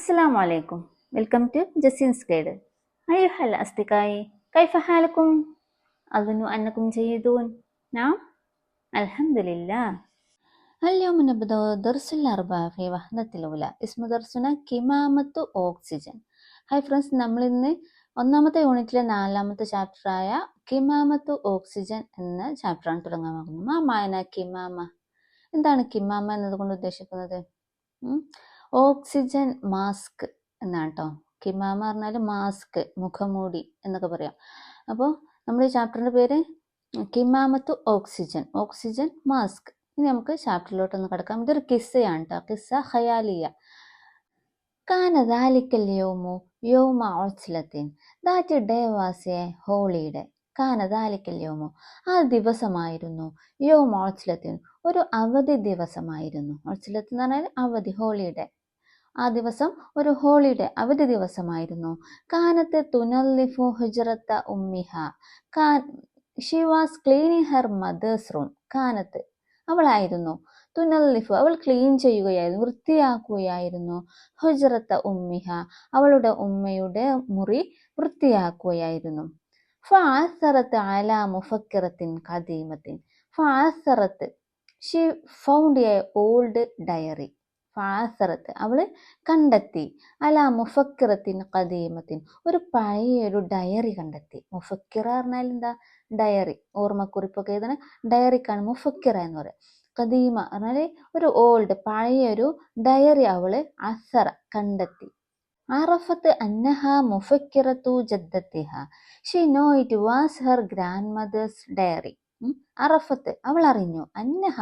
السلام عليكم. Welcome to Jacin's Guide. أيها الأصدقاء، كيف حالكم؟ أظن أنكم جيدون. نعم، الحمد لله. اليوم نبدأ درس الأربعة في وحدة الأولى. اسم درسنا كمامة oxygen. Hi friends, നമ്മളിന്ന് ഒന്നാമത്തെ യൂണിറ്റിലെ 4ാമത്തെ ചാപ്റ്ററായ കിമാമത്ത് ഓക്സിജൻ എന്ന ചാപ്റ്ററാണ് തുടങ്ങാൻ പോകുന്നത്. മാമായന കിമാമ. എന്താണ് കിമാമ എന്നതുകൊണ്ട് ഉദ്ദേശിക്കുന്നത്? ഓക്സിജൻ മാസ്ക് എന്നാണ് കേട്ടോ. കിമാമ പറഞ്ഞാൽ മാസ്ക്, മുഖമൂടി എന്നൊക്കെ പറയാം. അപ്പോൾ നമ്മുടെ ഈ ചാപ്റ്ററിൻ്റെ പേര് കിമാമത്ത് ഓക്സിജൻ, ഓക്സിജൻ മാസ്ക്. ഇനി നമുക്ക് ചാപ്റ്ററിലോട്ടൊന്ന് കിടക്കാം. ഇതൊരു കിസ്സയാണ് കേട്ടോ, കിസ്സ ഖയാലിയ. കാന ദാലിക്കൽ യൗമു യൗമ ഉസ്ലത്തിൻ. That day was a holiday. കാന ദാലിക്കൽ യൗമു, ആ ദിവസമായിരുന്നു. യൗമ ഉസ്ലത്തിൻ, ഒരു അവധി ദിവസമായിരുന്നു. ഉസ്ലത്ത് എന്ന് പറഞ്ഞാൽ അവധി, ഹോളിഡേ. ആ ദിവസം ഒരു ഹോളിഡേ, അവധി ദിവസമായിരുന്നു. കാനത്ത് തുനല്ലിഫു ഹുജ്റത്ത ഉമ്മിഹ. She was cleaning her mother's room. കാനത്ത്, അവളായിരുന്നു. തുനല്ലിഫു, അവൾ ക്ലീൻ ചെയ്യുകയായിരുന്നു, വൃത്തിയാക്കുകയായിരുന്നു. ഹുജ്റത്ത ഉമ്മിഹ, അവളുടെ ഉമ്മയുടെ മുറി വൃത്തിയാക്കുകയായിരുന്നു. ഫഅസറത്ത് അലാ മുഫക്കിറത്തിൻ ഖദീമത്തിൻ. ഫഅസറത്ത്, she found a old diary. ഫഅസറത്ത്, അവൾ കണ്ടെത്തി. അലാ മുഫക്കിറത്തിൻ ഖദീമത്തിൻ, ഒരു പഴയൊരു ഡയറി കണ്ടെത്തി. മുഫക്കിറ പറഞ്ഞാൽ എന്താ? ഡയറി, ഓർമ്മക്കുറിപ്പൊക്കെ എഴുതുന്ന ഡയറിക്കാണ് മുഫക്കിറ എന്ന് പറയുക. ഖദീമ പറഞ്ഞാൽ ഒരു ഓൾഡ്, പഴയൊരു ഡയറി അവൾ അസറ കണ്ടെത്തി. അറഫത്ത് അന്നഹ മുഫക്കിറത്തു ജദ്ദത്തിഹ. She know it was her grandmother's diary. അറഫത്ത്, അവൾ അറിഞ്ഞു. അന്നഹ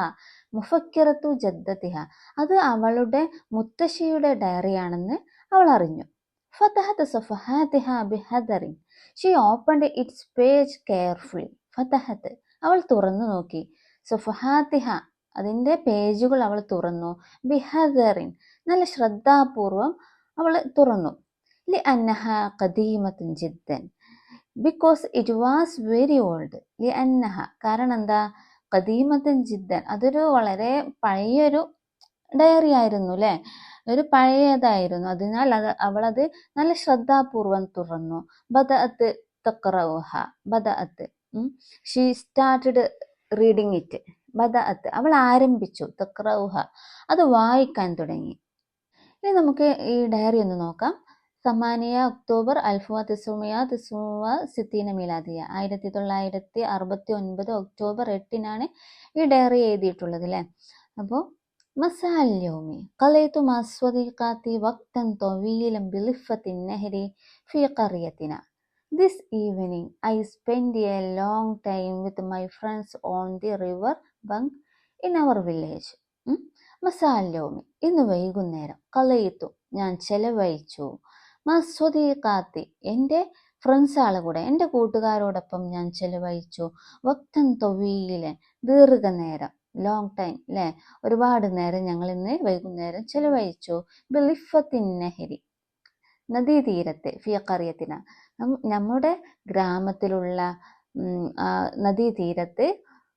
മുഫക്കിറത്തു ജദ്ദത്തിഹ, അത് അവളുടെ മുത്തശ്ശിയുടെ ഡയറിയാണെന്ന് അവൾ അറിഞ്ഞു. ഫതഹത്ത് സഫഹാതിഹ ബിഹദറിൻ. She opened its page carefully. ഫതഹത്ത്, അവൾ തുറന്നു നോക്കി. സഫഹാതിഹ, അതിൻ്റെ പേജുകൾ അവൾ തുറന്നു. ബിഹദറിൻ, നല്ല ശ്രദ്ധാപൂർവം അവൾ തുറന്നു. ലി അന്നഹ ഖദീമത്തുൻ ജിദ്ദൻ, because it was very old. ലി അന്നഹ, കാരണം എന്താ? ഖദീമത്തുൻ ജിദ്ദൻ, അതൊരു വളരെ പഴയൊരു ഡയറി ആയിരുന്നു അല്ലേ, ഒരു പഴയതായിരുന്നു. അതിനാൽ അവളത് നല്ല ശ്രദ്ധാപൂർവം തുറന്നു. ബദഅത്ത് തഖറഉഹ. ബദഅത്ത്, ഷീ സ്റ്റാർട്ടഡ് റീഡിങ് ഇറ്റ്. ബദഅത്ത്, അവൾ ആരംഭിച്ചു. തഖറഉഹ, അത് വായിക്കാൻ തുടങ്ങി. ഇനി നമുക്ക് ഈ ഡയറി ഒന്ന് നോക്കാം. 8 ഒക്ടോബർ 1969 മീലാദിയ. 1969 ഒക്ടോബർ 8 ഈ ഡയറി എഴുതിയിട്ടുള്ളത് അല്ലേ. അപ്പോൾ മസാൽ യൗമി ഖലൈതു മാ സ്വദീഖാതി വഖ്തൻ തവീലൻ ബിളിഫത്തിൻ നഹരി ഫീ ഖറിയതിന. This evening I spent a long time with my friends on the river bank in our village. മസാൽ യൗമി, ഇന്ന് വൈകുന്നേരം. ഖലൈതു, ഞാൻ ചെലവഴിച്ചു. മസ്വദീഖാത്തി, എൻ്റെ ഫ്രണ്ട്സാളെ കൂടെ, എൻ്റെ കൂട്ടുകാരോടൊപ്പം ഞാൻ ചെലവഴിച്ചു. വക്തൻ തൊവീലൻ, ദീർഘനേരം, ലോങ് ടൈം അല്ലേ, ഒരുപാട് നേരം ഞങ്ങൾ ഇന്ന് വൈകുന്നേരം ചെലവഴിച്ചു. ബിളിഫത്തിൻ നഹരി, നദീതീരത്തെ. ഫി ഖറിയത്തിന, നമ്മുടെ ഗ്രാമത്തിലുള്ള നദീതീരത്ത്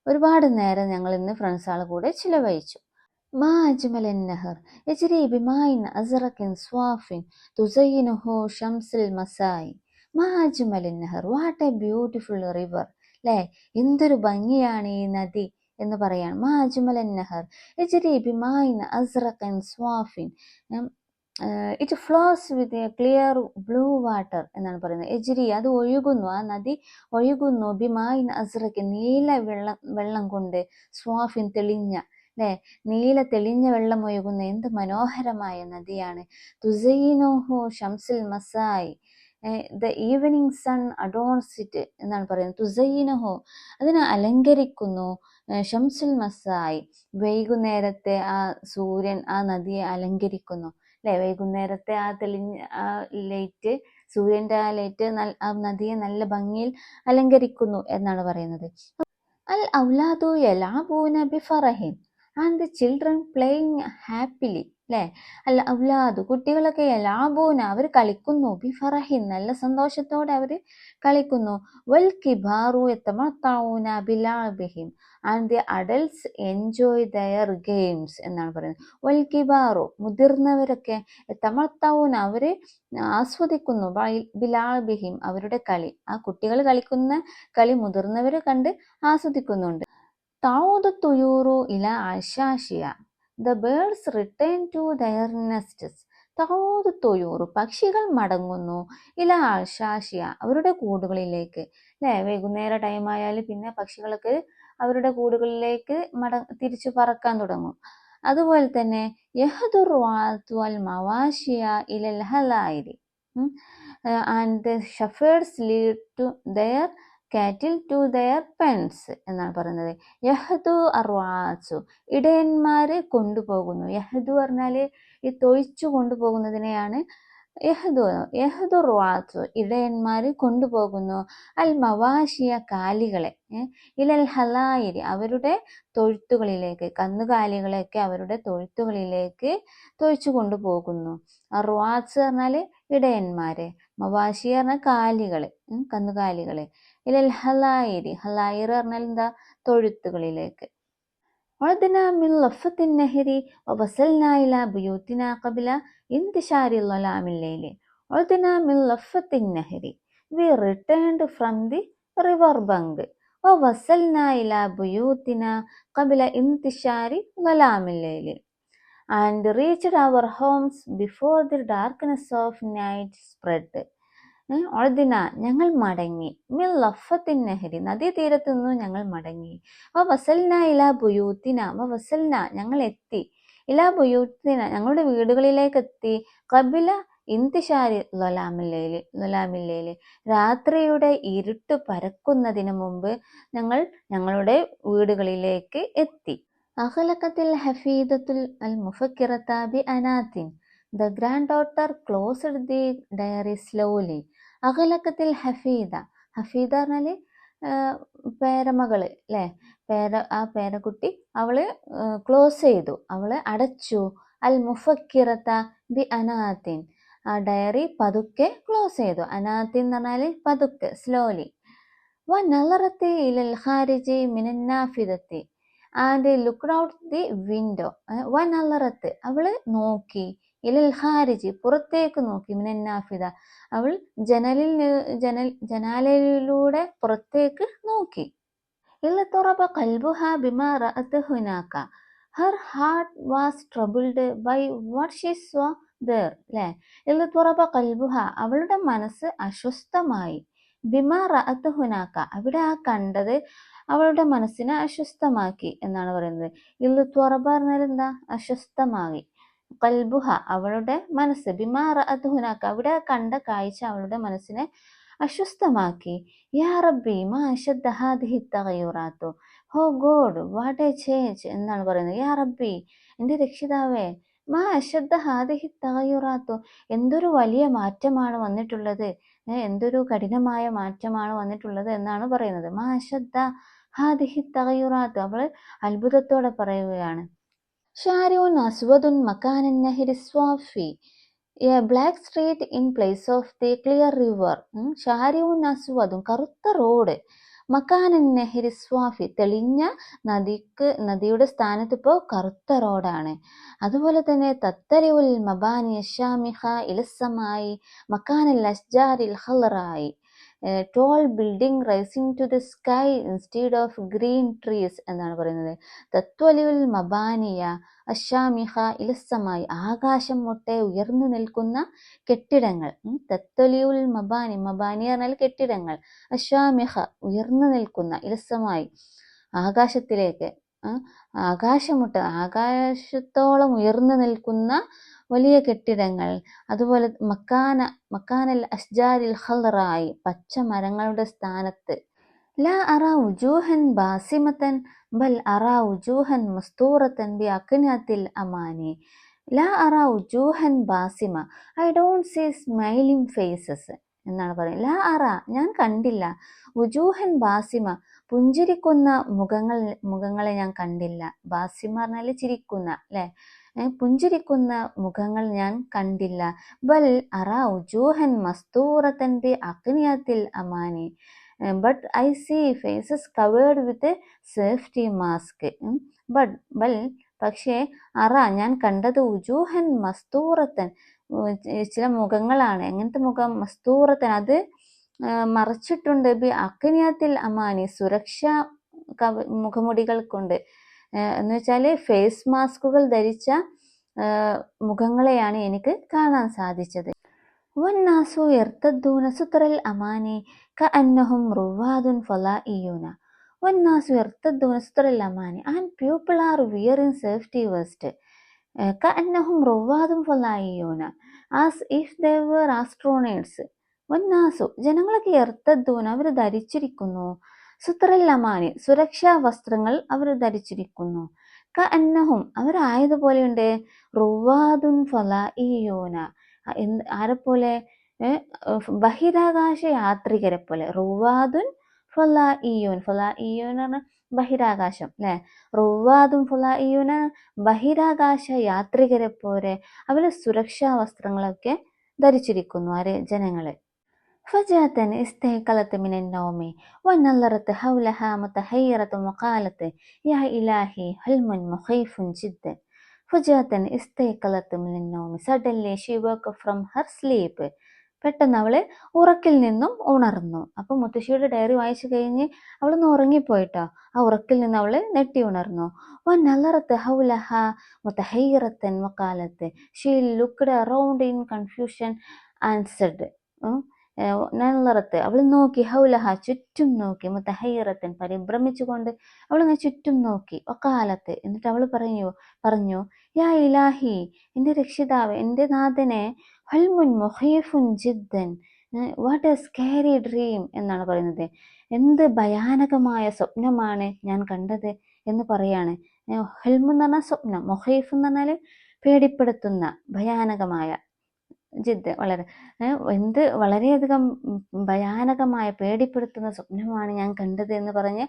ഒരുപാട് നേരം ഞങ്ങൾ ഇന്ന് ഫ്രണ്ട്സാളെ കൂടെ ചിലവഴിച്ചു. മാ അജ്മലൻ നഹർ യജ്രി ബിമാഇൻ അസ്റഖിൻ സ്വാഫിൻ തുസയ്യിനുഹു ശംസുൽ മസായി. മാ അജ്മലൻ നഹർ, വാട്ട് എ ബ്യൂട്ടിഫുൾ റിവർ അല്ലേ, എന്തൊരു ഭംഗിയാണ് ഈ നദി എന്ന് പറയാണ്. മാ അജ്മലൻ നഹർ യജ്രി ബിമാഇൻ അസ്റഖിൻ സ്വാഫിൻ, it flows with a clear blue water എന്നാണ് പറയുന്നത്. എജ്രി, അത് ഒഴുകുന്നു, ആ നദി ഒഴുകുന്നു. ബിമായിൻ അസ്റഖിൻ, നീല വെള്ളം കൊണ്ട്. സ്വാഫിൻ, തെളിഞ്ഞ അല്ലേ, നീല തെളിഞ്ഞ വെള്ളം ഒഴുകുന്ന എന്ത് മനോഹരമായ നദിയാണ്. തുസയ്യിനുഹു ഷംസുൽ മസായി, the evening sun adorns it എന്നാണ് പറയുന്നത്. തുസയ്യിനുഹു, അതിനെ അലങ്കരിക്കുന്നു. ഷംസുൽ മസായി, വൈകുന്നേരത്തെ ആ സൂര്യൻ ആ നദിയെ അലങ്കരിക്കുന്നു അല്ലെ. വൈകുന്നേരത്തെ ആ തെളിഞ്ഞ ആ ലൈറ്റ്, സൂര്യൻ്റെ ആ ലൈറ്റ് ആ നദിയെ നല്ല ഭംഗിയിൽ അലങ്കരിക്കുന്നു എന്നാണ് പറയുന്നത്. അൽ ഔലാദു യലഅബൂന ബിഫറഹിൻ and the children playing happily അല്ലേ. അൽ ഔലാദു, കുട്ടികളൊക്കെ യലഅബൂന, അവർ കളിക്കുന്നു. ബിഫറഹിൻ, നല്ല സന്തോഷത്തോടെ അവർ കളിക്കുന്നു. വൽ കിബാറു യതമത്തഊന ബിലഅബിഹിം, and the adults enjoy their games എന്നാണ് പറയുന്നത്. വൽ കിബാറു മുതിർന്നവരൊക്കെ തമത്തൗന അവര് ആസ്വദിക്കുന്നു ബിലാബിഹിം അവരുടെ കളി. ആ കുട്ടികൾ കളിക്കുന്ന കളി മുതിർന്നവർ കണ്ട് ആസ്വദിക്കുന്നുണ്ട്. തൗദു തുയൂറു ഇല അശാഷിയ the birds return to their nests. തൗദു തുയൂറു പക്ഷികൾ മടങ്ങുന്നു ഇല അശാഷിയ അവരുടെ കൂടുകളിലേക്ക്. അല്ലെ, വൈകുന്നേര ടൈം ആയാൽ പിന്നെ പക്ഷികൾക്ക് അവരുടെ കൂടുകളിലേക്ക് തിരിച്ചു പറക്കാൻ തുടങ്ങും. അതുപോലെ തന്നെ യഹ്ദുർ വാൽ മവാഷിയ ഇലൽ ഹലായിരി and the shepherds lead to their cattle to their pens എന്നാണ് പറയുന്നത്. യഹ്ദു അർവാസു ഇടയന്മാര് കൊണ്ടുപോകുന്നു. യഹ്ദു പറഞ്ഞാല് ഈ തൊഴിച്ചു കൊണ്ടുപോകുന്നതിനെയാണ് യഹ്ദു റുവാസു ഇടയന്മാര് കൊണ്ടുപോകുന്നു അൽ മവാഷിയ കാലികളെ ഇലൽ ഹലായിരി അവരുടെ തൊഴുത്തുകളിലേക്ക്. കന്നുകാലികളെയൊക്കെ അവരുടെ തൊഴുത്തുകളിലേക്ക് തൊഴിച്ചു കൊണ്ടുപോകുന്നു. റുവാസ് പറഞ്ഞാല് ഇടയന്മാര്, മവാഷി പറഞ്ഞാൽ കാലികള്, കന്നുകാലികള്. ഇലൽ ഹലായിരി ഹലായിർ പറഞ്ഞാൽ എന്താ, തൊഴുത്തുകളിലേക്ക്. عدنا من لفة النهر ووصلنا إلى بيوتنا قبل انتشار ظلام الليل. عدنا من لفة النهر. We returned from the river bank. ووصلنا إلى بيوتنا قبل انتشار ظلام الليل. And reached our homes before the darkness of night spread. ഒഴുദിന ഞങ്ങൾ മടങ്ങി, മിൽ ലഫത്തിൻ നെഹരി നദീതീരത്തു നിന്നു ഞങ്ങൾ മടങ്ങി. വസൽന ഇലാ ബുയൂത്തിന വസൽന ഞങ്ങൾ എത്തി, ഇലാ ബുയൂത്തിന ഞങ്ങളുടെ വീടുകളിലേക്ക് എത്തി. കബില ഇന്തിഷാരി ലൊലാമില്ലേലി രാത്രിയുടെ ഇരുട്ട് പരക്കുന്നതിന് മുമ്പ് ഞങ്ങൾ ഞങ്ങളുടെ വീടുകളിലേക്ക് എത്തി. അഖലഖത്തിൽ ഹഫീദത്തുൽ അൽ മുഫക്കിറത ബി അനാത്തിൻ. The granddaughter closed the diary slowly. അഖലഖത്തിൽ ഹഫീദ. ഹഫീദ പറഞ്ഞാല് പേരമകള് അല്ലെ, ആ പേരക്കുട്ടി അവള് ക്ലോസ് ചെയ്തു, അവള് അടച്ചു. അൽ മുഫക്കിറത ബി അനാത്തിൻ ആ ഡയറി പതുക്കെ ക്ലോസ് ചെയ്തു. അനാത്തിൻ എന്ന് പറഞ്ഞാല് പതുക്കെ, സ്ലോലി. വനളറത്തി ഇലൽ ഖാരിജി മിനൻ നാഫിദത്തി and looked out the window. വനളറത്ത് അവള് നോക്കി, ഇലൽ ഖാരിജി പുറത്തേക്ക് നോക്കി, മിനൻ നാഫിദ അവൾ ജനാലയിലൂടെ പുറത്തേക്ക് നോക്കി. ഇൽതറബ ഖൽബുഹ ബിമാ റഅത് ഹുനാക. Her heart was troubled by what she saw there. അല്ലെ, ഇൽതറബ ഖൽബുഹ അവളുടെ മനസ്സ് അസ്വസ്ഥമായി. ബിമാ റഅത് ഹുനാക അവിടെ ആ കണ്ടത് അവളുടെ മനസ്സിനെ അസ്വസ്ഥമാക്കി എന്നാണ് പറയുന്നത്. ഇൽതറബ പറഞ്ഞാൽ എന്താ, അസ്വസ്ഥമായി. ഖൽബുഹ അവളുടെ മനസ്സ്, ബിമാ റഅത് ഹുനാക അവിടെ കണ്ട കാഴ്ച അവളുടെ മനസ്സിനെ അസ്വസ്ഥമാക്കി. യാ റബ്ബി മാ അശദ്ദ ഹാദിഹി തഗയ്യുറാത്തു. ഓ ഗോഡ് വാട്ട് എ ചേഞ്ച് എന്നാണ് പറയുന്നത്. യാ റബ്ബി എൻ്റെ രക്ഷിതാവേ, മാ അശദ്ദ ഹാദിഹി തഗയ്യുറാത്തു എന്തൊരു വലിയ മാറ്റമാണ് വന്നിട്ടുള്ളത്, എന്തൊരു കഠിനമായ മാറ്റമാണ് വന്നിട്ടുള്ളത് എന്നാണ് പറയുന്നത്. മാ അശദ്ദ ഹാദിഹി തഗയ്യുറാത്തു അവൾ അത്ഭുതത്തോടെ പറയുകയാണ്. ഷാരിഉൻ അസ്വദുൻ മകാനൻ നഹരി സ്വാഫി. A black street in place of the clear river. ഷാരിഉൻ അസ്വദുൻ കറുത്ത റോഡ്, മകാനൻ നഹരി സ്വാഫി തെളിഞ്ഞ നദിയുടെ സ്ഥാനത്ത് ഇപ്പോൾ കറുത്ത റോഡാണ്. അതുപോലെ തന്നെ തത്തലിഉൽ മബാനി അശാമിഖ ഇലസ്സമായി മകാനൽ അസ്ജാരിൽ ഖളറായി. Tall building rising to the sky instead of green trees എന്നാണ് പറയുന്നത്. തത്വലിഉൽ മബാനിയ അശാമിഖ ഇലസ്സമായി ആകാശം മുട്ടെ ഉയർന്നു നിൽക്കുന്ന കെട്ടിടങ്ങൾ. തത്വലിഉൽ മബാനി, മബാനി പറഞ്ഞാൽ കെട്ടിടങ്ങൾ, അശാമിഖ ഉയർന്നു നിൽക്കുന്ന, ഇലസ്സമായി ആകാശത്തിലേക്ക്, ആകാശമുട്ട് ആകാശത്തോളം ഉയർന്നു നിൽക്കുന്ന വലിയ കെട്ടിടങ്ങൾ. അതുപോലെ മക്കാനൽ അസ്ജാരിൽ ഖളറായി പച്ച മരങ്ങളുടെ സ്ഥാനത്ത്. ലാ അറാ ഉജൂഹൻ ബാസിമത്തൻ ബൽ അറാ ഉജൂഹൻ മസ്തൂറത്തൻ ബി അക്നാത്തിൽ അമാനി. ലാ അറാ ഉജൂഹൻ ബാസിമ I don't see smiling faces എന്നാണ് പറയുന്നത്. ലാ അറ ഞാൻ കണ്ടില്ല, ഉജൂഹൻ ബാസിമ പുഞ്ചിരിക്കുന്ന മുഖങ്ങളെ ഞാൻ കണ്ടില്ല. ബാസിമ പറഞ്ഞാൽ ചിരിക്കുന്ന അല്ലെ, പുഞ്ചിരിക്കുന്ന മുഖങ്ങൾ ഞാൻ കണ്ടില്ല. ബൽ അറാ ഉജൂഹൻ മസ്തൂറത്തൻ ബി അക്നിയത്തിൽ അമാനി but I see faces covered with safety mask. പക്ഷേ അറ ഞാൻ കണ്ടത് ഉജൂഹൻ മസ്തൂറത്തൻ, ചില മുഖങ്ങളാണ്. എങ്ങനത്തെ മുഖം? മസ്തൂറത്തൻ, അത് മറച്ചിട്ടുണ്ട്. ബി അക്നിയത്തിൽ അമാനി, സുരക്ഷാ മുഖമുടികൾ കൊണ്ട്. എന്ന് വെച്ചാൽ ഫേസ് മാസ്കുകൾ ധരിച്ച മുഖങ്ങളെയാണ് എനിക്ക് കാണാൻ സാധിച്ചത്. വന്നാസു യർത്തദ്ദൂന സുത്രൽ അമാനി കഅന്നഹും റുവാദുൻ ഫളാഇയൂന. വന്നാസു യർത്തദ്ദൂന സുത്രൽ അമാനി, and people are wearing safety vest. കഅന്നഹും റുവാദുൻ ഫളാഇയൂന, as if they were astronauts. വന്നാസു ജനങ്ങളൊക്കെ യർത്തദ്ദൂന അവർ ധരിച്ചിരിക്കുന്നു, സുത്രൽ അമാനി സുരക്ഷാ വസ്ത്രങ്ങൾ അവർ ധരിച്ചിരിക്കുന്നു. കഅന്നഹും അവരായതുപോലെയുണ്ട്, റുവാദുൻ ഫളാഇയൂന ആരെപ്പോലെ? ബഹിരാകാശ യാത്രികരെ പോലെ. റുവാദുൻ ഫളാഇയൂൻ, ഫളാഇയൂൻ പറഞ്ഞാൽ ബഹിരാകാശം അല്ലെ. റുവാദുൻ ഫളാഇയൂന ബഹിരാകാശ യാത്രികരെ പോലെ അവർ സുരക്ഷാ വസ്ത്രങ്ങളൊക്കെ ധരിച്ചിരിക്കുന്നു. ആര്? ജനങ്ങളെ. ഫജഅതൻ ഇസ്തൈഖലത് മിനൻ നൗമി വനളറത് ഹൗലഹ മുതഹയ്യിറത വഖാലത് യാ ഇലാഹി ഹൽമുൻ മുഖൈഫുൻ ജിദ്ദൻ. ഫജഅതൻ ഇസ്തൈഖലത് മിനൻ നൗമി, suddenly she woke from her sleep. പെട്ടെന്ന് അവള് ഉറക്കിൽ നിന്നും ഉണർന്നു. അപ്പൊ മുത്തശ്ശിയുടെ ഡയറി വായിച്ചു കഴിഞ്ഞ് അവളൊന്ന് ഉറങ്ങിപ്പോയിട്ടോ. ആ ഉറക്കിൽ നിന്ന് അവള് നെട്ടി ഉണർന്നു. വനളറത് ഹൗലഹ മുതഹയ്യിറതൻ വഖാലത്, she looked around in confusion and said. നളറത്ത് അവൾ നോക്കി, ഹൗലഹ ചുറ്റും നോക്കി, മുതഹയ്യിറത്തൻ പരിഭ്രമിച്ചുകൊണ്ട് അവളിങ്ങനെ ചുറ്റും നോക്കി. വഖാലത്ത് എന്നിട്ട് അവൾ പറഞ്ഞു യാ ഇലാഹി എൻ്റെ രക്ഷിതാവ്, എൻ്റെ നാഥനെ, ഹൽമുൻ മുഖീഫുൻ ജിദ്ദൻ, വാട്ട് എ സ്കാരി ഡ്രീം എന്നാണ് പറയുന്നത്. എന്ത് ഭയാനകമായ സ്വപ്നമാണ് ഞാൻ കണ്ടത് എന്ന് പറയാണ്. ഹൽമു എന്ന് പറഞ്ഞാൽ സ്വപ്നം, മുഖീഫ് എന്ന് പറഞ്ഞാൽ പേടിപ്പെടുത്തുന്ന ഭയാനകമായ, ജിദ്ദ് വളരെയധികം ഭയാനകമായ പേടിപ്പെടുത്തുന്ന സ്വപ്നമാണ് ഞാൻ കണ്ടത് എന്ന് പറഞ്ഞ്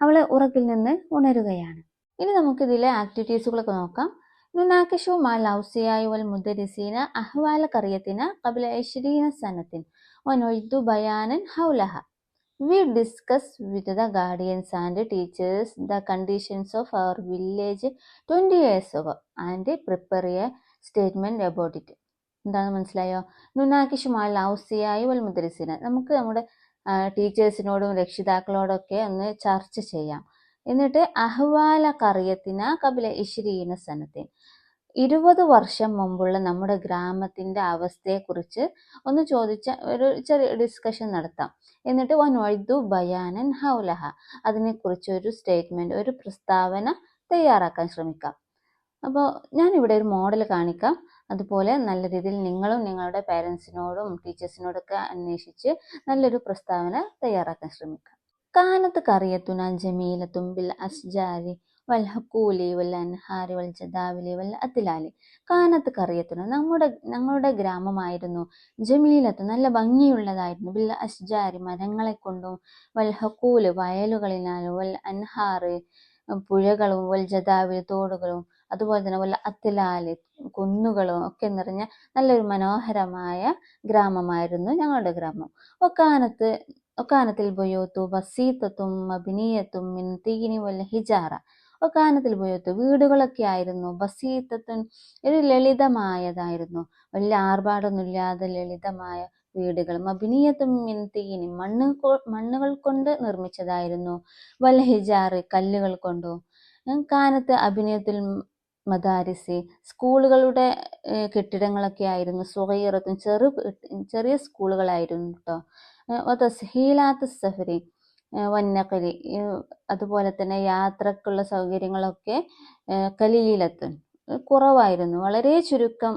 അവള് ഉറക്കിൽ നിന്ന് ഉണരുകയാണ്. ഇനി നമുക്കിതിലെ ആക്ടിവിറ്റീസുകളൊക്കെ നോക്കാം. നുനാക്കിഷു മഅൽ ഔസിയായി വൽ മുദരിസീന അഹ്വാല ഖറിയത്തിന ഖബ്ല 20 സനത്തിൻ വനുഇദ്ദു ബയാനൻ ഹൗലഹ. We discuss with the guardians and teachers the conditions of our village 20 years ago and prepare a statement about it. എന്താണ് മനസ്സിലായോ? നുനാക്കിഷു മഅൽ ഔസിയായി വൽ മുദരിസീന, നമുക്ക് നമ്മുടെ ടീച്ചേഴ്സിനോടും രക്ഷിതാക്കളോടൊക്കെ ഒന്ന് ചർച്ച ചെയ്യാം. എന്നിട്ട് അഹ്വാല ഖറിയത്തിന ഖബ്ല 20 സനത്തിൻ, 20 വർഷം മുമ്പുള്ള നമ്മുടെ ഗ്രാമത്തിന്റെ അവസ്ഥയെക്കുറിച്ച് ഒന്ന് ചോദിച്ച ഒരു ചെറിയ ഡിസ്കഷൻ നടത്താം. എന്നിട്ട് വനുഇദ്ദു ബയാനൻ ഹൗലഹ, അതിനെക്കുറിച്ച് ഒരു സ്റ്റേറ്റ്മെന്റ്, ഒരു പ്രസ്താവന തയ്യാറാക്കാൻ ശ്രമിക്കാം. അപ്പോൾ ഞാനിവിടെ ഒരു മോഡൽ കാണിക്കാം. അതുപോലെ നല്ല രീതിയിൽ നിങ്ങളും നിങ്ങളുടെ പേരൻസിനോടും ടീച്ചേഴ്സിനോടൊക്കെ അന്വേഷിച്ച് നല്ലൊരു പ്രസ്താവന തയ്യാറാക്കാൻ ശ്രമിക്കാം. കാനത്ത് ഖറിയത്തുന ജമീലത്തും ബിൽ അസ്ജാരി വൽ ഹക്കൂലി വൽ അൻഹാരി വൽ ജദാവിലി വൽ അത്ലാലി. കാനത്ത് ഖറിയത്തുന ഞങ്ങളുടെ ഗ്രാമമായിരുന്നു, ജമീലത്ത് നല്ല ഭംഗിയുള്ളതായിരുന്നു, ബിൽ അസ്ജാരി മരങ്ങളെ കൊണ്ടും, വൽ ഹക്കൂല് വയലുകളിനാലും, വൽ അൻഹാറ് പുഴകളും, വൽ ജദാവിൽ തോടുകളും, അതുപോലെ തന്നെ വല്ല അത്തിലാല് കുന്നുകളും ഒക്കെ നിറഞ്ഞ നല്ലൊരു മനോഹരമായ ഗ്രാമമായിരുന്നു ഞങ്ങളുടെ ഗ്രാമം. ഒക്കാനത്തിൽ ബുയൂത്തു ബസീത്തത്തും മബ്നിയത്തും മിൻ തീനി വൽ ഹിജാറ. ഒക്കാനത്തിൽ ബുയൂത്തു വീടുകളൊക്കെ ആയിരുന്നു, ബസീത്തത്തുൻ ഒരു ലളിതമായതായിരുന്നു, വലിയ ആർഭാടൊന്നുമില്ലാതെ ലളിതമായ വീടുകൾ, മബ്നിയത്തും മിൻ തീനി മണ്ണുകൾ കൊണ്ട് നിർമ്മിച്ചതായിരുന്നു, വൽ ഹിജാറ് കല്ലുകൾ കൊണ്ടോ. കാനത്ത് അഭിനയത്തിൽ മദാരിസി സ്കൂളുകളുടെ കെട്ടിടങ്ങളൊക്കെ ആയിരുന്നു, സുഗൈറത്തും ചെറിയ സ്കൂളുകളായിരുന്നു കേട്ടോ. തസ്ഹീലാത്ത് സഫരി വന്നഖലി, അതുപോലെ തന്നെ യാത്രക്കുള്ള സൗകര്യങ്ങളൊക്കെ കലീലത്തുൻ കുറവായിരുന്നു, വളരെ ചുരുക്കം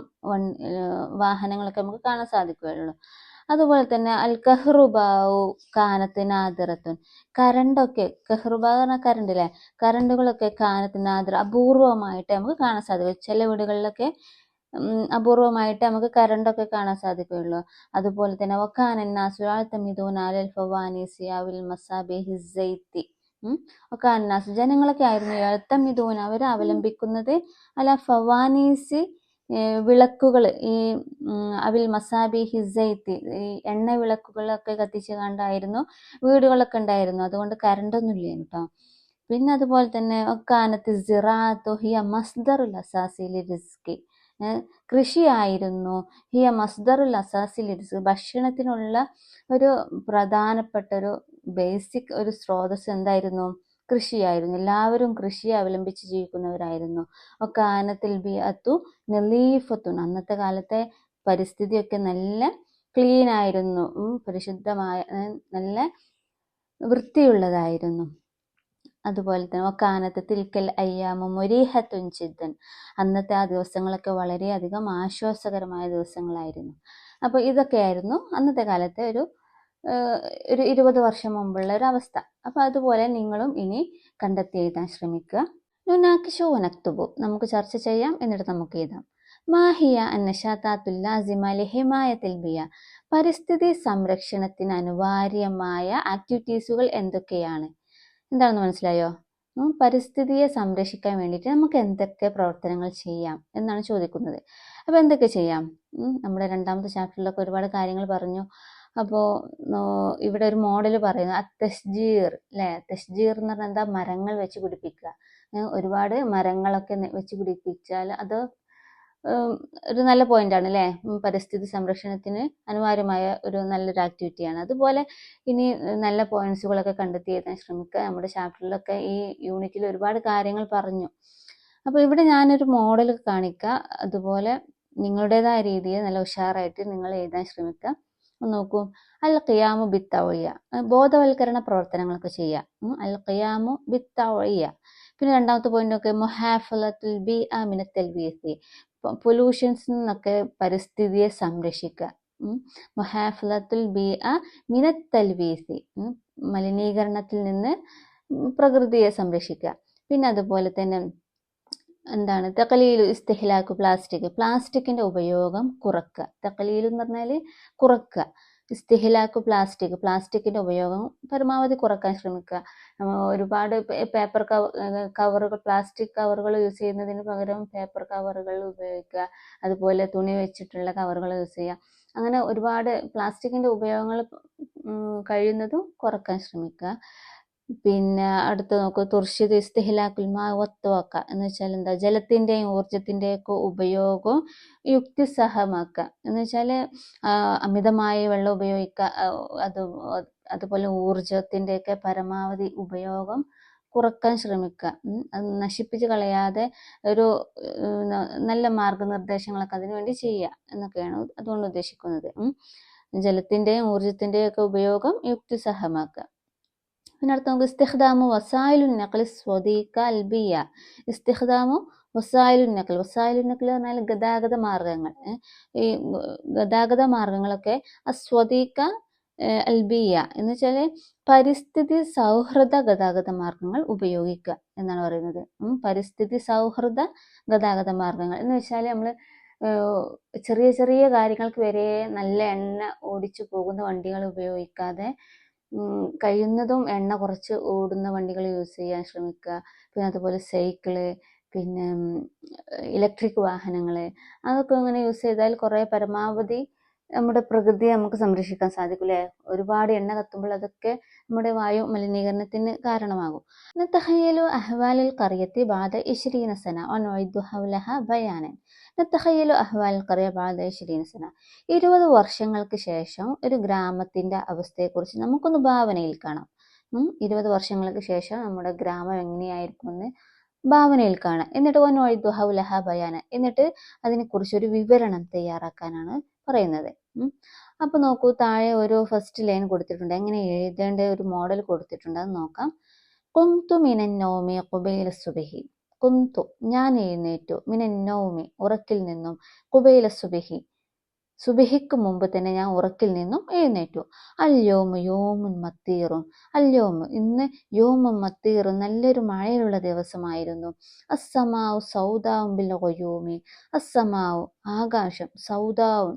വാഹനങ്ങളൊക്കെ നമുക്ക് കാണാൻ സാധിക്കുകയുള്ളൂ. അതുപോലെ തന്നെ അൽ കഹ്റുബാവു കാനത്ത് നാദിറത്തുൻ, കറണ്ടൊക്കെ, കഹ്റുബാ പറഞ്ഞാൽ കറണ്ട് അല്ലേ, കറണ്ടുകളൊക്കെ കാനത്ത് നാദിറ അപൂർവമായിട്ട് നമുക്ക് കാണാൻ സാധിക്കും. ചില വീടുകളിലൊക്കെ അപൂർവമായിട്ട് നമുക്ക് കറണ്ടൊക്കെ കാണാൻ സാധിക്കുകയുള്ളൂ. അതുപോലെ തന്നെ വക്കാനന്നാസു യഅ്തമിദൂന അലൽ ഫവാനിസി അവിൽ മസാബിഹി സൈത്തി. വക്കാനന്നാസു ജനങ്ങളൊക്കെ ആയിരുന്നു, യഅ്തമിദൂന അവർ അവലംബിക്കുന്നത്, അല ഫവാനീസി വിളക്കുകൾ ഈ അവിൽ മസാബി ഹിസൈത്തി ഈ എണ്ണ വിളക്കുകളൊക്കെ കത്തിച്ച് കണ്ടായിരുന്നു വീടുകളൊക്കെ ഉണ്ടായിരുന്നു. അതുകൊണ്ട് കറണ്ടൊന്നും ഇല്ല കേട്ടോ. പിന്നെ അതുപോലെ തന്നെ ഒക്കാനത്ത് സിറാത്തു ഹിയ മസ്ദറുൽ അസാസിൽ റിസ്കി, കൃഷിയായിരുന്നു. ഹിയ മസ്ദറുൽ അസാസിൽ റിസ്കി, ഭക്ഷണത്തിനുള്ള ഒരു പ്രധാനപ്പെട്ട ഒരു ബേസിക് ഒരു സ്രോതസ് എന്തായിരുന്നു? കൃഷിയായിരുന്നു. എല്ലാവരും കൃഷിയെ അവലംബിച്ച് ജീവിക്കുന്നവരായിരുന്നു. ഒക്കാനത്തിൽ ബിഅത്തു നലീഫത്തുൻ, അന്നത്തെ കാലത്തെ പരിസ്ഥിതിയൊക്കെ നല്ല ക്ലീൻ ആയിരുന്നു, പരിശുദ്ധമായ നല്ല വൃത്തിയുള്ളതായിരുന്നു. അതുപോലെ തന്നെ ഒക്കാനത്ത് തിൽക്കൽ അയ്യാമു മുരീഹത്തുൻ ജിദ്ദൻ, അന്നത്തെ ആ ദിവസങ്ങളൊക്കെ വളരെയധികം ആശ്വാസകരമായ ദിവസങ്ങളായിരുന്നു. അപ്പോൾ ഇതൊക്കെയായിരുന്നു അന്നത്തെ കാലത്തെ ഒരു 20 വർഷം മുമ്പുള്ള ഒരു അവസ്ഥ. അപ്പോൾ അതുപോലെ നിങ്ങളും ഇനി കണ്ടെത്തി എഴുതാൻ ശ്രമിക്കുക. നുനാക്കിഷു വനക്തുബു, നമുക്ക് ചർച്ച ചെയ്യാം, എന്നിട്ട് നമുക്ക് എഴുതാം. മാഹിയ അന്നഷാത്താത്തുൽ ലാസിമ ലിഹിമായത്തിൽ ബിയ, പരിസ്ഥിതി സംരക്ഷണത്തിന് അനിവാര്യമായ ആക്ടിവിറ്റീസുകൾ എന്തൊക്കെയാണ്? എന്താണെന്ന് മനസ്സിലായോ? പരിസ്ഥിതിയെ സംരക്ഷിക്കാൻ വേണ്ടിയിട്ട് നമുക്ക് എന്തൊക്കെ പ്രവർത്തനങ്ങൾ ചെയ്യാം എന്നാണ് ചോദിക്കുന്നത്. അപ്പോൾ എന്തൊക്കെ ചെയ്യാം? നമ്മുടെ 2ാമത്തെ ചാപ്റ്ററിലൊക്കെ ഒരുപാട് കാര്യങ്ങൾ പറഞ്ഞു. അപ്പോൾ ഇവിടെ ഒരു മോഡൽ പറയുന്നത് തഷ്ജീർ അല്ലേ? തഷ്ജീർ എന്ന് പറഞ്ഞാൽ എന്താ? മരങ്ങൾ വെച്ച് പിടിപ്പിക്കുക. ഒരുപാട് മരങ്ങളൊക്കെ വെച്ച് പിടിപ്പിച്ചാൽ അത് ഒരു നല്ല പോയിന്റാണ് അല്ലേ? പരിസ്ഥിതി സംരക്ഷണത്തിന് അനിവാര്യമായ ഒരു നല്ലൊരു ആക്ടിവിറ്റിയാണ്. അതുപോലെ ഇനി നല്ല പോയിന്റ്സുകളൊക്കെ കണ്ടെത്തി എഴുതാൻ ശ്രമിക്കുക. നമ്മുടെ ചാപ്റ്ററിലൊക്കെ ഈ യൂണിറ്റിൽ ഒരുപാട് കാര്യങ്ങൾ പറഞ്ഞു. അപ്പോൾ ഇവിടെ ഞാനൊരു മോഡൽ കാണിക്കുക. അതുപോലെ നിങ്ങളുടേതായ രീതിയിൽ നല്ല ഉഷാറായിട്ട് നിങ്ങൾ എഴുതാൻ ശ്രമിക്കുക. നോക്കൂ, അൽ ഖിയാമു ബിത്തൗഇയ, ബോധവൽക്കരണ പ്രവർത്തനങ്ങളൊക്കെ ചെയ്യുക. അൽ ഖിയാമു ബിത്തൗഇയ. പിന്നെ 2ാമത്തെ പോയിന്റ് ഒക്കെ മുഹാഫലത്തുൽ ബിഅ മിനൽ തൽവീസി, പൊല്യൂഷൻസ് നിന്നൊക്കെ പരിസ്ഥിതിയെ സംരക്ഷിക്കുക. മുഹാഫലത്തുൽ ബിഅ മിനൽ തൽവീസി, മലിനീകരണത്തിൽ നിന്ന് പ്രകൃതിയെ സംരക്ഷിക്കുക. പിന്നെ അതുപോലെ തന്നെ എന്താണ്? തഖലീലു ഇസ്തിഹ്ലാക്കു പ്ലാസ്റ്റിക്, പ്ലാസ്റ്റിക്കിന്റെ ഉപയോഗം കുറക്കുക. തഖലീലു എന്ന് പറഞ്ഞാൽ കുറക്കുക. ഇസ്തിഹ്ലാക്കു പ്ലാസ്റ്റിക്, പ്ലാസ്റ്റിക്കിന്റെ ഉപയോഗം പരമാവധി കുറക്കാൻ ശ്രമിക്കുക. ഒരുപാട് പേപ്പർ കവറുകൾ, പ്ലാസ്റ്റിക് കവറുകൾ യൂസ് ചെയ്യുന്നതിന് പകരം പേപ്പർ കവറുകൾ ഉപയോഗിക്കുക. അതുപോലെ തുണി വെച്ചിട്ടുള്ള കവറുകൾ യൂസ് ചെയ്യുക. അങ്ങനെ ഒരുപാട് പ്ലാസ്റ്റിക്കിന്റെ ഉപയോഗങ്ങൾ കഴിയുന്നതും കുറക്കാൻ ശ്രമിക്കുക. പിന്നെ അടുത്ത് നോക്കൂ, തുർഷിദ് ഇസ്തിഹ്ലാക്കുൽ മാ വത്വക എന്ന് വെച്ചാൽ എന്താ? ജലത്തിൻ്റെയും ഊർജത്തിൻ്റെയും ഒക്കെ ഉപയോഗം യുക്തിസഹമാക്കുക. എന്ന് വെച്ചാൽ അമിതമായ വെള്ളം ഉപയോഗിക്കുക. അതുപോലെ ഊർജത്തിൻ്റെയൊക്കെ പരമാവധി ഉപയോഗം കുറക്കാൻ ശ്രമിക്കുക. അത് നശിപ്പിച്ച് കളയാതെ ഒരു നല്ല മാർഗനിർദ്ദേശങ്ങളൊക്കെ അതിനുവേണ്ടി ചെയ്യുക എന്നൊക്കെയാണ് അതുകൊണ്ട് ഉദ്ദേശിക്കുന്നത്. ജലത്തിൻ്റെയും ഊർജത്തിൻ്റെയും ഒക്കെ ഉപയോഗം യുക്തിസഹമാക്കുക. പിന്നെ അടുത്ത് നമുക്ക് ഇസ്തിഖ്ദാമു വസായിലുൻ നഖ്ലി സ്വദീഖ അൽബിയ, ഇസ്തിഖ്ദാമു വസായിലുൻ നഖ്ൽ, വസായിലുൻ നഖ്ൽ പറഞ്ഞാൽ ഗതാഗത മാർഗങ്ങൾ. ഈ ഗതാഗത മാർഗങ്ങളൊക്കെ അസ്വദീഖ അൽബിയ എന്ന് വെച്ചാൽ പരിസ്ഥിതി സൗഹൃദ ഗതാഗത മാർഗങ്ങൾ ഉപയോഗിക്കുക എന്നാണ് പറയുന്നത്. പരിസ്ഥിതി സൗഹൃദ ഗതാഗത മാർഗങ്ങൾ എന്ന് വെച്ചാൽ നമ്മൾ ചെറിയ ചെറിയ കാര്യങ്ങൾക്ക് വരെ നല്ല എണ്ണ ഓടിച്ചു പോകുന്ന വണ്ടികൾ ഉപയോഗിക്കാതെ കഴിയുന്നതും എണ്ണ കുറച്ച് ഓടുന്ന വണ്ടികൾ യൂസ് ചെയ്യാൻ ശ്രമിക്കുക. പിന്നെ അതുപോലെ സൈക്കിള്, പിന്നെ ഇലക്ട്രിക് വാഹനങ്ങൾ, അതൊക്കെ അങ്ങനെ യൂസ് ചെയ്താൽ കുറേ പരമാവധി നമ്മുടെ പ്രകൃതിയെ നമുക്ക് സംരക്ഷിക്കാൻ സാധിക്കും അല്ലേ? ഒരുപാട് എണ്ണ കത്തുമ്പോൾ അതൊക്കെ നമ്മുടെ വായു മലിനീകരണത്തിന് കാരണമാകും. നതഖയ്യലു അഹ്വാലിൽ ഖറിയത്തി ബഅദ 20 സന വനുഇദു ഹൗലഹ ബയാനൻ. നതഖയ്യലു അഹ്വാലിൽ ഖറിയ ബഅദ 20 സന, 20 വർഷങ്ങൾക്ക് ശേഷം ഒരു ഗ്രാമത്തിന്റെ അവസ്ഥയെക്കുറിച്ച് നമുക്കൊന്ന് ഭാവനയിൽ കാണാം. 20 വർഷങ്ങൾക്ക് ശേഷം നമ്മുടെ ഗ്രാമം എങ്ങനെയായിരിക്കുമെന്ന് ഭാവനയിൽ കാണാം. എന്നിട്ട് വനുഇദു ഹൗലഹ ബയാനൻ, എന്നിട്ട് അതിനെക്കുറിച്ചൊരു വിവരണം തയ്യാറാക്കാനാണ് പറയുന്നത്. അപ്പൊ നോക്കൂ, താഴെ ഒരു ഫസ്റ്റ് ലൈൻ കൊടുത്തിട്ടുണ്ട്, എങ്ങനെ എഴുതേണ്ട ഒരു മോഡൽ കൊടുത്തിട്ടുണ്ട്, അത് നോക്കാം. കുംതു മിനൻ നൗമി ഖുബൈല സുബ്ഹി, കുംതു ഞാൻ എഴുന്നേറ്റു, മിനൻ നൗമി ഉറക്കിൽ നിന്നും, ഖുബൈല സുബ്ഹി സുബ്ഹിക്ക് മുമ്പ് തന്നെ ഞാൻ ഉറക്കിൽ നിന്നും എഴുന്നേറ്റു. അല്യോമു യോമുൻ മത്തീറുൻ, അല്യോമു ഇന്ന്, യോമുൻ മത്തീറുൻ നല്ലൊരു മഴയുള്ള ദിവസമായിരുന്നു. അസ്സമാഉ സൗദാഉൻ ബിൽ ഖുയൂമി, അസ്സമാഉ ആകാശം, സൗദാഉൻ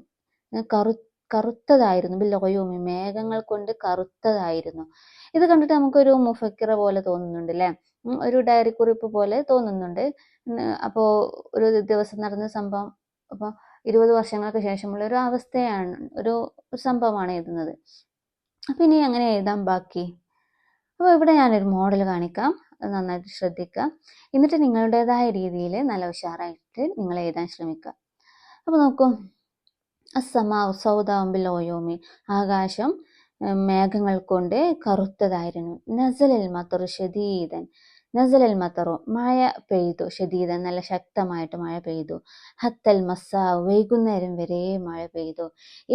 കറുത്തതായിരുന്നു, ബിൽ ഖുയൂമി മേഘങ്ങൾ കൊണ്ട് കറുത്തതായിരുന്നു. ഇത് കണ്ടിട്ട് നമുക്കൊരു മുഫക്കിറ പോലെ തോന്നുന്നുണ്ട് അല്ലേ? ഒരു ഡയറി കുറിപ്പ് പോലെ തോന്നുന്നുണ്ട്. അപ്പോൾ ഒരു ദിവസം നടന്ന സംഭവം അപ്പോൾ 20 വർഷങ്ങൾക്ക് ശേഷമുള്ള ഒരു അവസ്ഥയാണ്, ഒരു സംഭവമാണ് എഴുതുന്നത്. അപ്പം ഇനി എങ്ങനെ എഴുതാൻ ബാക്കി? അപ്പോൾ ഇവിടെ ഞാനൊരു മോഡൽ കാണിക്കാം, അത് നന്നായിട്ട് ശ്രദ്ധിക്കുക. എന്നിട്ട് നിങ്ങളുടേതായ രീതിയിൽ നല്ല ഉഷാറായിട്ട് നിങ്ങൾ എഴുതാൻ ശ്രമിക്കുക. അപ്പോൾ നോക്കൂ, അസ്സമാഉ സൗദാഉ ബിൽ ഉയൂമി, ആകാശം മേഘങ്ങൾ കൊണ്ട് കറുത്തതായിരുന്നു. നസലൽ മത്തറു ഷദീദൻ, നസലൽ മത്തറു മഴ പെയ്തു, ഷദീദൻ നല്ല ശക്തമായിട്ട് മഴ പെയ്തു. ഹത്തൽ മസ്സാ വൈകുന്നേരം വരെ മഴ പെയ്തു.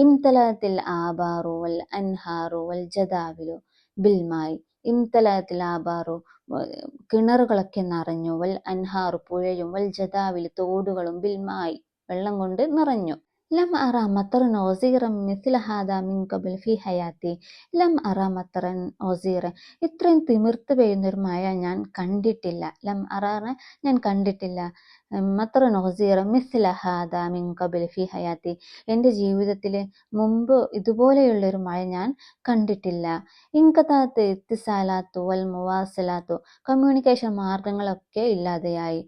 ഇംതലത്തിൽ ആബാറു വൽ അൻഹാറു വൽ ജദാവിലു ബിൽമായി, ഇംതലത്തിൽ ആബാറു കിണറുകളൊക്കെ നിറഞ്ഞു, വൽ അൻഹാറു പുഴയും, വൽ ജദാവിൽ തോടുകളും, ബിൽമായി വെള്ളം കൊണ്ട് നിറഞ്ഞു. ലം അറ മത്തറൻ ഓസീറൻ മിസ്ല ഹാദാ മിൻ ഖബൽ ഫി ഹയാത്തി, ലം അറ മത്തറൻ ഓസീറൻ, ഇത്രയും തിമിർത്ത് പെയ്യുന്നൊരു മഴ ഞാൻ കണ്ടിട്ടില്ല. ലം അറ ഞാൻ കണ്ടിട്ടില്ല. മത്തറൻ ഓസീറൻ മിസ്ല ഹാദാ മിൻ ഖബൽ ഫി ഹയാത്തി, എൻ്റെ ജീവിതത്തിൽ മുമ്പ് ഇതുപോലെയുള്ളൊരു മഴ ഞാൻ കണ്ടിട്ടില്ല. ഇൻകതാത്ത് ഇത്തിസാലാത്തു വൽ മുവാസലാത്തു, കമ്മ്യൂണിക്കേഷൻ മാർഗങ്ങളൊക്കെ ഇല്ലാതെയായി.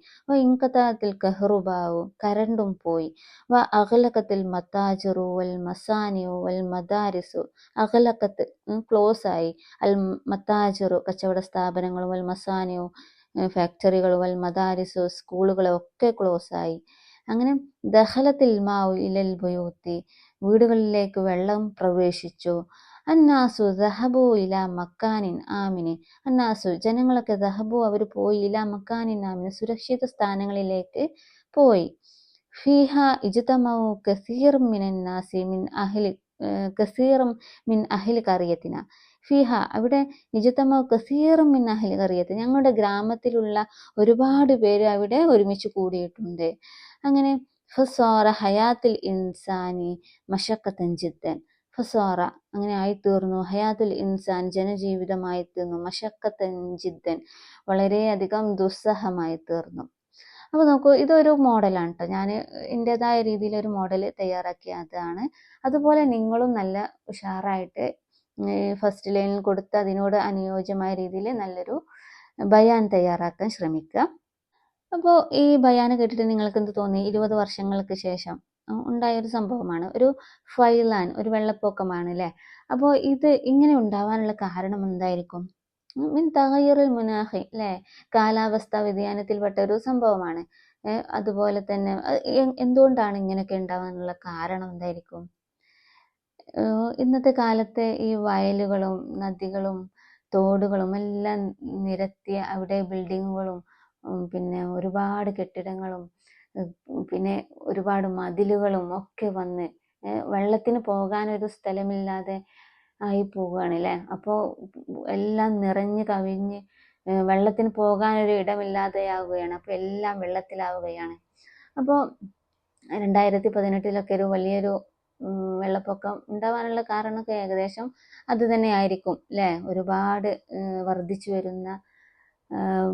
ഇൻകതാത്തിൽ കഹ്റുബാവു, കരണ്ടും പോയി. വ അഖലക്കത്തിൽ മത്താജിറു വൽ മസാനിയു വൽ മദാരിസു, അഖലക്കത്ത് ക്ലോസ് ആയി, അൽ മത്താജിറു കച്ചവട സ്ഥാപനങ്ങളും, വൽ മസാനിയു ഫാക്ടറികളും, വൽ മദാരിസു സ്കൂളുകളും ഒക്കെ ക്ലോസ് ആയി. അങ്ങനെ ദഖലത്തിൽ മാഉ ഇലൽ ബുയൂത്തി, വീടുകളിലേക്ക് വെള്ളം പ്രവേശിച്ചു. അന്നാസു ദഹബു ഇലാ മക്കാനിൻ ആമിനി, അന്നാസു ജനങ്ങളൊക്കെ ദഹബു അവർ പോയി, ഇലാ മക്കാനിൻ ആമിനി സുരക്ഷിത സ്ഥാനങ്ങളിലേക്ക് പോയി. ഫീഹ ഇജ്തമഉ കസീറും മിനൻ നാസി മിൻ അഹ്ലി കസീറും മിൻ അഹ്ലി ഖറിയത്തിന, ഫീഹ അവിടെ ഇജ്തമഉ കസീറും മിൻ അഹ്ലി ഖറിയത്തി, ഞങ്ങളുടെ ഗ്രാമത്തിലുള്ള ഒരുപാട് പേര് അവിടെ ഒരുമിച്ച് കൂടിയിട്ടുണ്ട്. അങ്ങനെ ഫസ്വാറ ഹയാത്തുൽ ഇൻസാനി മശക്കത്തൻ ജിദ്ദൻ, ഫസ്വാറ അങ്ങനെ ആയിത്തീർന്നു, ഹയാത്തുൽ ഇൻസാൻ ജനജീവിതമായി തീർന്നു, മശക്കത്തൻ ജിദ്ദൻ വളരെയധികം ദുസ്സഹമായി തീർന്നു. അപ്പോൾ നോക്കൂ, ഇതൊരു മോഡലാണ് കേട്ടോ, ഞാൻ എൻ്റെതായ രീതിയിലൊരു മോഡൽ തയ്യാറാക്കിയതാണ്. അതുപോലെ നിങ്ങളും നല്ല ഉഷാറായിട്ട് ഫസ്റ്റ് ലൈനിൽ കൊടുത്ത് അതിനോട് അനുയോജ്യമായ രീതിയിൽ നല്ലൊരു ബയാൻ തയ്യാറാക്കാൻ ശ്രമിക്കുക. അപ്പോൾ ഈ ബയാൻ കേട്ടിട്ട് നിങ്ങൾക്ക് എന്ത് തോന്നി? 20 വർഷങ്ങൾക്ക് ശേഷം ഉണ്ടായൊരു സംഭവമാണ്, ഒരു ഫൈലാൻ, ഒരു വെള്ളപ്പൊക്കമാണ് അല്ലേ. അപ്പോൾ ഇത് ഇങ്ങനെ ഉണ്ടാവാനുള്ള കാരണം എന്തായിരിക്കും? മിൻ തഗയ്യുറുൽ മുനാഖി അല്ലേ, കാലാവസ്ഥാ വ്യതിയാനത്തിൽപ്പെട്ട ഒരു സംഭവമാണ്. അതുപോലെ തന്നെ എന്തുകൊണ്ടാണ് ഇങ്ങനെയൊക്കെ ഉണ്ടാവാനുള്ള കാരണം എന്തായിരിക്കും? ഇന്നത്തെ കാലത്തെ ഈ വയലുകളും നദികളും തോടുകളും എല്ലാം നിരത്തിയ അവിടെ ബിൽഡിങ്ങുകളും പിന്നെ ഒരുപാട് കെട്ടിടങ്ങളും പിന്നെ ഒരുപാട് മതിലുകളും ഒക്കെ വന്ന് വെള്ളത്തിന് പോകാനൊരു സ്ഥലമില്ലാതെ ആയി പോവുകയാണ് അല്ലേ. അപ്പോൾ എല്ലാം നിറഞ്ഞ് കവിഞ്ഞ് വെള്ളത്തിന് പോകാനൊരു ഇടമില്ലാതെയാവുകയാണ്. അപ്പോൾ എല്ലാം വെള്ളത്തിലാവുകയാണ്. അപ്പോൾ 2018 ഒരു വലിയൊരു വെള്ളപ്പൊക്കം ഉണ്ടാവാനുള്ള കാരണമൊക്കെ ഏകദേശം അത് തന്നെ ആയിരിക്കും അല്ലേ. ഒരുപാട് വർദ്ധിച്ചു വരുന്ന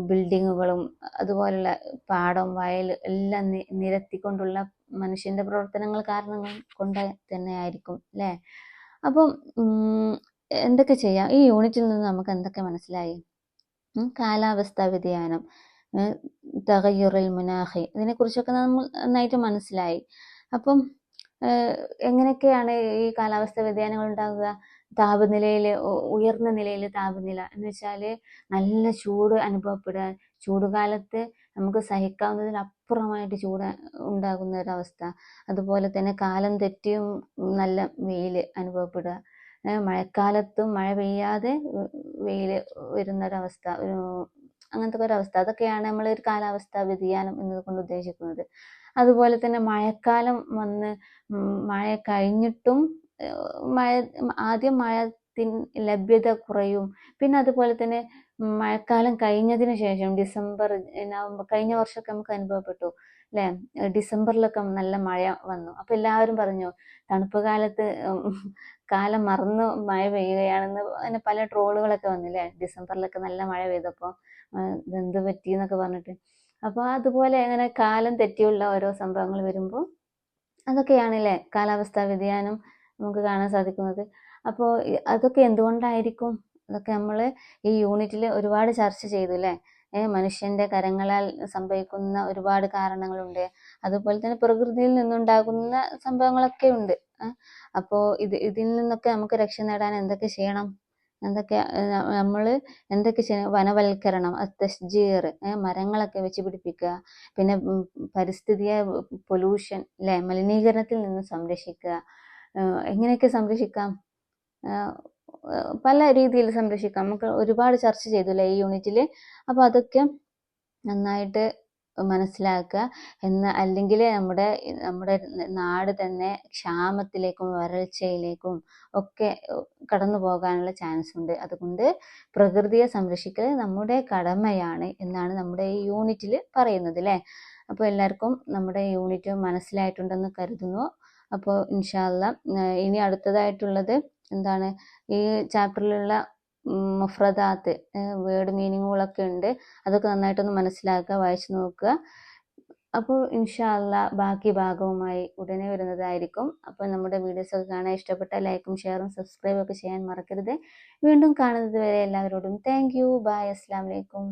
ബിൽഡിങ്ങുകളും അതുപോലുള്ള പാടം വയൽ എല്ലാം നിരത്തിക്കൊണ്ടുള്ള മനുഷ്യൻ്റെ പ്രവർത്തനങ്ങൾ കാരണങ്ങൾ കൊണ്ട് തന്നെ ആയിരിക്കും അല്ലേ. അപ്പം എന്തൊക്കെ ചെയ്യാം? ഈ യൂണിറ്റിൽ നിന്ന് നമുക്ക് എന്തൊക്കെ മനസ്സിലായി? കാലാവസ്ഥാ വ്യതിയാനം, തഗയ്യുറുൽ മുനാഖി, ഇതിനെക്കുറിച്ചൊക്കെ നമ്മൾ നന്നായിട്ട് മനസ്സിലായി. അപ്പം എങ്ങനെയൊക്കെയാണ് ഈ കാലാവസ്ഥാ വ്യതിയാനങ്ങൾ ഉണ്ടാകുക? താപനിലയിൽ ഉയർന്ന നിലയിൽ താപനില എന്ന് വെച്ചാൽ നല്ല ചൂട് അനുഭവപ്പെടുക, ചൂടുകാലത്ത് നമുക്ക് സഹിക്കാവുന്നതിനപ്പുറമായിട്ട് ചൂട് ഉണ്ടാകുന്ന ഒരവസ്ഥ. അതുപോലെ തന്നെ കാലം തെറ്റിയും നല്ല വെയിൽ അനുഭവപ്പെടുക, മഴക്കാലത്തും മഴ പെയ്യാതെ വെയിൽ വരുന്നൊരവസ്ഥ, അങ്ങനത്തെ ഒരവസ്ഥ. അതൊക്കെയാണ് നമ്മൾ ഒരു കാലാവസ്ഥാ വ്യതിയാനം എന്നതുകൊണ്ട് ഉദ്ദേശിക്കുന്നത്. അതുപോലെ തന്നെ മഴക്കാലം വന്ന് മഴ കഴിഞ്ഞിട്ടും ആദ്യം മഴത്തിന് ലഭ്യത കുറയും. പിന്നെ അതുപോലെ തന്നെ മഴക്കാലം കഴിഞ്ഞതിന് ശേഷം ഡിസംബർ നവംബർ, കഴിഞ്ഞ വർഷമൊക്കെ നമുക്ക് അനുഭവപ്പെട്ടു അല്ലേ, ഡിസംബറിലൊക്കെ നല്ല മഴ വന്നു. അപ്പോൾ എല്ലാവരും പറഞ്ഞു തണുപ്പ് കാലത്ത് കാലം മറന്ന് മഴ പെയ്യുകയാണെന്ന്. അങ്ങനെ പല ട്രോളുകളൊക്കെ വന്നില്ലേ, ഡിസംബറിലൊക്കെ നല്ല മഴ പെയ്തപ്പോൾ ഇതെന്ത് പറ്റി എന്നൊക്കെ പറഞ്ഞിട്ട്. അപ്പോൾ അതുപോലെ അങ്ങനെ കാലം തെറ്റിയുള്ള ഓരോ സംഭവങ്ങൾ വരുമ്പോൾ അതൊക്കെയാണല്ലേ കാലാവസ്ഥാ വ്യതിയാനം നമുക്ക് കാണാൻ സാധിക്കുന്നത്. അപ്പോൾ അതൊക്കെ എന്തുകൊണ്ടായിരിക്കും? അതൊക്കെ നമ്മൾ ഈ യൂണിറ്റിൽ ഒരുപാട് ചർച്ച ചെയ്തു അല്ലേ. മനുഷ്യന്റെ കരങ്ങളാൽ സംഭവിക്കുന്ന ഒരുപാട് കാരണങ്ങളുണ്ട്. അതുപോലെ തന്നെ പ്രകൃതിയിൽ നിന്നുണ്ടാകുന്ന സംഭവങ്ങളൊക്കെ ഉണ്ട്. അപ്പോൾ ഇതിൽ നിന്നൊക്കെ നമുക്ക് രക്ഷ നേടാൻ എന്തൊക്കെ ചെയ്യണം? എന്തൊക്കെ നമ്മൾ എന്തൊക്കെ ചെയ്യണം? വനവൽക്കരണം, തശ്ജീർ, മരങ്ങളൊക്കെ വെച്ച് പിടിപ്പിക്കുക. പിന്നെ പരിസ്ഥിതിയെ പൊല്യൂഷൻ അല്ലെ, മലിനീകരണത്തിൽ നിന്ന് സംരക്ഷിക്കുക. എങ്ങനെയൊക്കെ സംരക്ഷിക്കാം? പല രീതിയിൽ സംരക്ഷിക്കാം. നമുക്ക് ഒരുപാട് ചർച്ച ചെയ്തു അല്ലേ ഈ യൂണിറ്റിൽ. അപ്പോൾ അതൊക്കെ നന്നായിട്ട് മനസ്സിലാക്കുക. അല്ലെങ്കിൽ നമ്മുടെ നാട് തന്നെ ക്ഷാമത്തിലേക്കും വരൾച്ചയിലേക്കും ഒക്കെ കടന്നു പോകാനുള്ള ചാൻസ് ഉണ്ട്. അതുകൊണ്ട് പ്രകൃതിയെ സംരക്ഷിക്കൽ നമ്മുടെ കടമയാണ് എന്നാണ് നമ്മുടെ ഈ യൂണിറ്റിൽ പറയുന്നത് അല്ലേ. അപ്പോൾ എല്ലാവർക്കും നമ്മുടെ യൂണിറ്റ് മനസ്സിലായിട്ടുണ്ടെന്ന് കരുതുന്നു. അപ്പോൾ ഇൻഷാ അല്ലാഹ് ഇനി അടുത്തതായിട്ടുള്ളത് എന്താണ്, ഈ ചാപ്റ്ററിലുള്ള മുഫ്രദാത്ത്, വേർഡ് മീനിങ്ങുകളൊക്കെ ഉണ്ട്. അതൊക്കെ നന്നായിട്ടൊന്ന് മനസ്സിലാക്കുക, വായിച്ചു നോക്കുക. അപ്പോൾ ഇൻഷാ അല്ലാഹ് ബാക്കി ഭാഗവുമായി ഉടനെ വരുന്നതായിരിക്കും. അപ്പോൾ നമ്മുടെ വീഡിയോസൊക്കെ കാണാൻ ഇഷ്ടപ്പെട്ട ലൈക്കും ഷെയറും സബ്സ്ക്രൈബും ഒക്കെ ചെയ്യാൻ മറക്കരുത്. വീണ്ടും കാണുന്നത് വരെ എല്ലാവരോടും താങ്ക് യു, ബൈ, അസ്സലാമു അലൈക്കും.